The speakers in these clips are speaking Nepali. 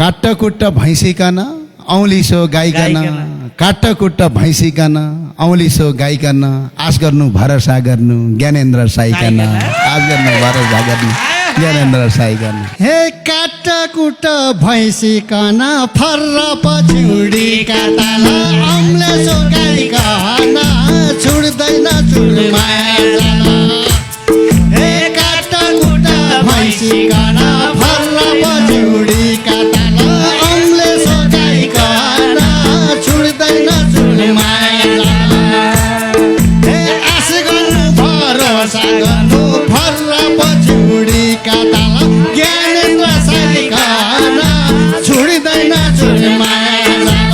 काट्टकुट्ट भैँसिकन औलिसो गाइकन काट्टकुट्ट भैँसिकन औलिसो गाइकन आश गर्नु भरोसा गर्नु ज्ञानेन्द्र साइकन आश गर्नु भरोसा गर्नु ज्ञानेन्द्र साइकन हे काट्टकुट्ट भैँसिकन फर्र पछुडी काटाल औलेसो गाइकन छुड्दैन चुलमाया जान हे काट्टकुट्ट भैँसिकन फर्र पछुडी काटाल औलेसो गाइकन छुड्दैन चुलमाया जान हे आश गर्नु भरोसा गर्नु फर्र पछुडी काटाल ज्ञानेन्द्र साइकन छुड्दैन चुलमाया जान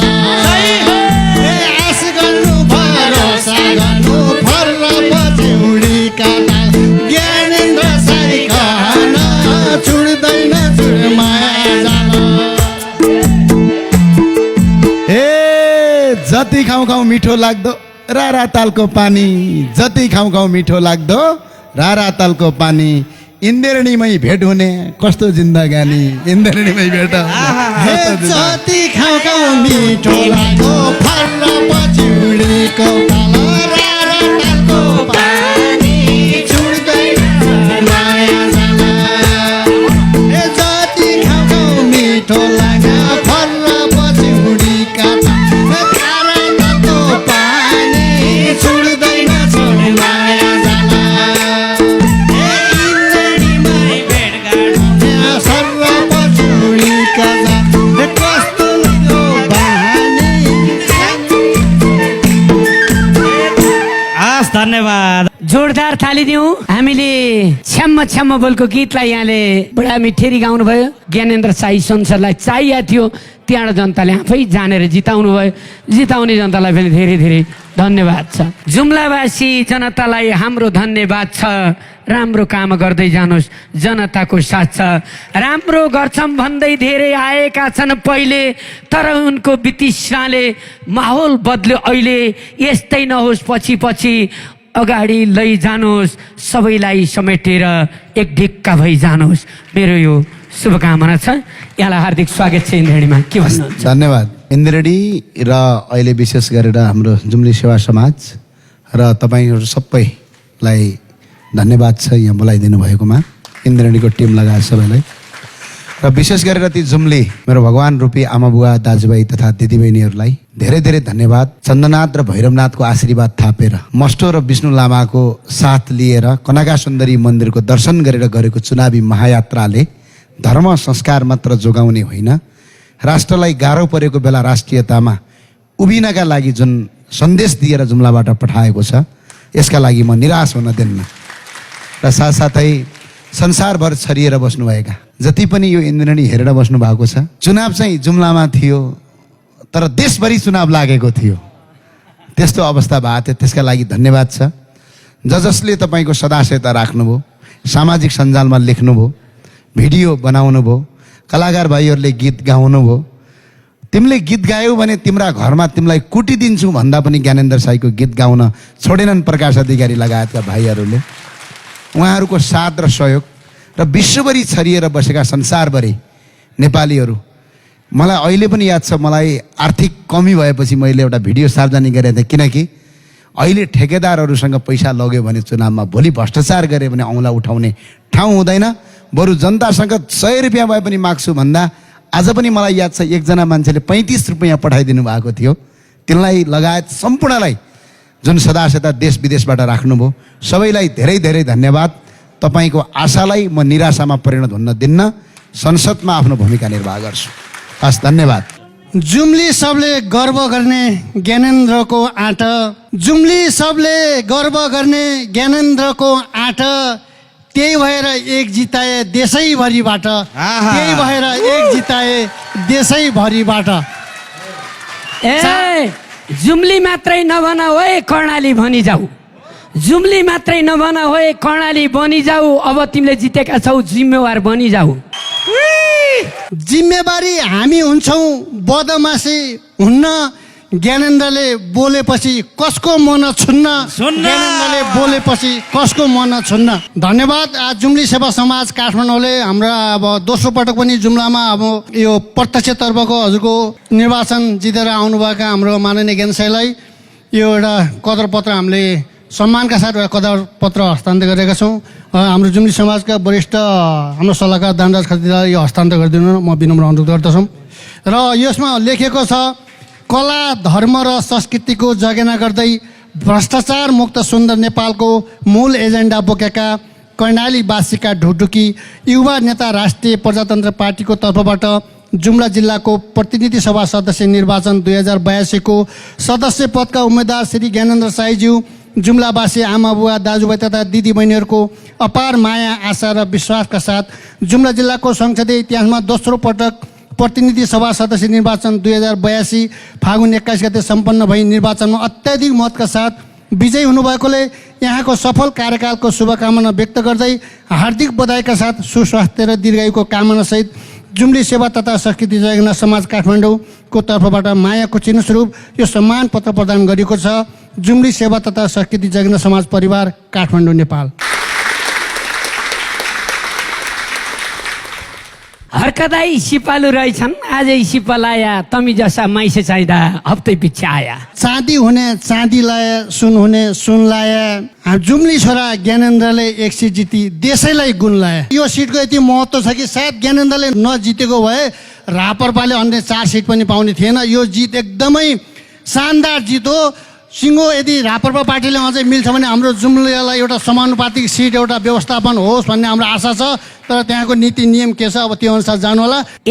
हे आश गर्नु भरोसा गर्नु फर्र पछुडी काटाल ज्ञानेन्द्र साइकन छुड्दैन चुलमाया जान ए जति खाउँ खाउँ मिठो लाग्दो रारा तालको पानी जति खाउँ खाउँ मिठो लाग्दो रारा तालको पानी इन्द्रणीमै भेट हुने कस्तो जिन्दगानी इन्द्रणीमै भेट हे जति खाउँ खाउँ मिठो लाग्दो फर्र पछुडीको पाल रारा तालको पानी छुड्दैन माया जान हे जति खाउँ खाउँ मिठो लाग्दो फर्र पछुडीका रारा तालको पानी छुड्दैन माया जान हे इन्द्रणीमै भेटघाट हुने सर्व पछुडीका हे कस्तो लाग्दो बानी हस् धन्यवाद जोरदार थाली दिउँ हामीले छ्याम्म छ्याम्म बोलको गीतलाई यहाँले बडा मिठेरी गाउनु भयो ज्ञानेन्द्र साई संसदलाई चाहिएको थियो त्यहाँबाट जनताले आफै जानेर जिताउनु भयो जिताउने जनतालाई पनि धेरै धेरै धन्यवाद छ जुम्लावासी जनतालाई हाम्रो धन्यवाद छ राम्रो काम गर्दै जानुहोस् जनताको साथ छ राम्रो गर्छौँ भन्दै धेरै आएका छन् पहिले तर उनको वितृष्णाले माहौल बद्ल्यो अहिले यस्तै नहोस् पछि पछि अगाडि लैजानुहोस् सबैलाई समेटेर एक ढिक्का भई जानुहोस् मेरो यो शुभकामना छ यहाँलाई हार्दिक स्वागत छ इन्द्रणीमा के भन्नुहुन्छ धन्यवाद इन्द्रणी र अहिले विशेष गरेर हाम्रो जुम्ली सेवा समाज र तपाईँहरू सबैलाई धन्यवाद छ यहाँ बोलाइदिनु भएकोमा इन्द्रणीको टिम लगाएर सबैलाई र विशेष गरेर ती जुम्ली मेरो भगवान रूपी आमा बुवा दाजुभाइ तथा दिदीबहिनीहरूलाई धेरै धेरै धन्यवाद चन्द्रनाथ र भैरवनाथको आशीर्वाद थापेर मस्टो र विष्णु लामाको साथ लिएर कनका सुन्दरी मन्दिरको दर्शन गरेर गरेको चुनावी महायात्राले धर्म संस्कार मात्र जोगाउने होइन राष्ट्रलाई गाह्रो परेको बेला राष्ट्रियतामा उभिनका लागि जुन सन्देश दिएर जुम्लाबाट पठाएको छ यसका लागि म निराश हुन दिन्न र साथसाथै संसारभर छरिएर बस्नुभएका जति पनि यो इन्द्रणी हेरेर बस्नु भएको छ चुनाव चाहिँ जुम्लामा थियो तर देशभरि चुनाव लागेको थियो त्यस्तो अवस्था भएको थियो त्यसका लागि धन्यवाद छ जसले तपाईँको सदाशयता राख्नुभयो सामाजिक सञ्जालमा लेख्नुभयो भिडियो बनाउनु भयो कलाकार भाइहरूले गीत गाउनु भयो तिमीले गीत गायौ भने तिम्रा घरमा तिमीलाई कुटिदिन्छु भन्दा पनि ज्ञानेन्द्र साईको गीत गाउन छोडेनन् प्रकाश अधिकारी लगायतका भाइहरूले उहाँहरूको साथ र सहयोग र विश्वभरि छरिएर बसेका संसारभरि नेपालीहरू मलाई अहिले पनि याद छ मलाई आर्थिक कमी भएपछि मैले एउटा भिडियो सार्वजनिक गरेको थिएँ किनकि अहिले ठेकेदारहरूसँग पैसा लग्यो भने चुनावमा भोलि भ्रष्टाचार गऱ्यो भने औँला उठाउने ठाउँ हुँदैन बरु जनतासँग 100 रुपियाँ भए पनि माग्छु भन्दा आज पनि मलाई याद छ एकजना मान्छेले 35 रुपियाँ पठाइदिनु भएको थियो तिनलाई लगायत सम्पूर्णलाई जुन सदाशयता देश विदेशबाट राख्नुभयो सबैलाई धेरै धेरै धन्यवाद तपाईँको आशालाई म निराशामा परिणत हुन दिन्न संसदमा आफ्नो भूमिका निर्वाह गर्छु हस् धन्यवाद जुम्ली सबले गर्व गर्ने ज्ञानेन्द्रको आँट जुम्ली सबले गर्व गर्ने ज्ञानेन्द्रको आँट त्यही भएर एक जिताए देशैभरिबाट त्यही भएर एक जिताए देशैभरिबाट ए जुम्ली मात्रै नभन होए कर्णाली भनी जाऊ जुम्ली मात्रै नभन होए कर्णाली बनी जाऊ अब तिमीले जितेका छौ जिम्मेवार बनी जाऊ जिम्मेवारी हामी हुन्छौँ बदमासी हुन्न ज्ञानेन्द्रले बोलेपछि कसको मन छुन्न ज्ञानेन्द्रले बोलेपछि कसको मन छुन्न। धन्यवाद। आज जुम्ली सेवा समाज काठमाडौँले हाम्रो अब दोस्रो पटक पनि जुम्लामा अब यो प्रत्यक्षतर्फको हजुरको निर्वाचन जितेर आउनुभएका हाम्रो माननीय ज्ञानसाईलाई यो एउटा कदर पत्र हामीले सम्मानका साथ एउटा कदर पत्र हस्तान्तरण गरेका छौँ। हाम्रो जुम्ली समाजका वरिष्ठ हाम्रो सल्लाहकार दानराज खत्रीलाई यो हस्तान्तरण गरिदिनु म विनम्र अनुरोध गर्दछु। र यसमा लेखेको छ, कला धर्म र संस्कृतिको जगेर्ना गर्दै भ्रष्टाचार मुक्त सुन्दर नेपालको मूल एजेन्डा बोकेका कर्णालीवासीका ढुकढुकी युवा नेता राष्ट्रिय प्रजातन्त्र पार्टीको तर्फबाट जुम्ला जिल्लाको प्रतिनिधि सभा सदस्य निर्वाचन 2082 को सदस्य पदका उम्मेद्वार श्री ज्ञानेन्द्र साईज्यू जुम्लावासी आमा बुवा दाजुभाइ तथा दिदीबहिनीहरूको अपार माया आशा र विश्वासका साथ जुम्ला जिल्लाको संसदीय इतिहासमा दोस्रो पटक प्रतिनिधि सभा सदस्य निर्वाचन 2082 फागुन 21 गते सम्पन्न भई निर्वाचनमा अत्याधिक मतका साथ विजयी हुनुभएकोले यहाँको सफल कार्यकालको शुभकामना व्यक्त गर्दै हार्दिक बधाईका साथ सुस्वास्थ्य र दीर्घायुको कामनासहित जुम्ली सेवा तथा संस्कृति जगेर्ना समाज काठमाडौँको तर्फबाट मायाको चिन्ह स्वरूप यो सम्मान पत्र प्रदान गरिएको छ। जुम्ली सेवा तथा संस्कृति जगेर्ना समाज परिवार काठमाडौँ नेपाल। हर्कदाई सिपालु रहेछन् आजै सिपा लाया तमी जसा माइसे चाहिँदा हप्तै पछि आया। चाँदी हुने चाँदी लाया सुन हुने सुन लाया। जुम्ली छोरा ज्ञानेन्द्रले एक सिट जिती देशैलाई गुण लाया। यो सिटको यति महत्त्व छ कि सायद ज्ञानेन्द्रले नजितेको भए रापरपाले अन्य 4 सिट पनि पाउने थिएन। यो जित एकदमै शानदार जित हो। सिङ्गो यदि रापरपा पार्टीले अझै मिल्छ भने हाम्रो जुम्लालाई एउटा समानुपातिक सिट एउटा व्यवस्थापन होस् भन्ने हाम्रो आशा छ। तर त्यहाँको नीति नियम के छ अब त्यो अनुसार जानु होला।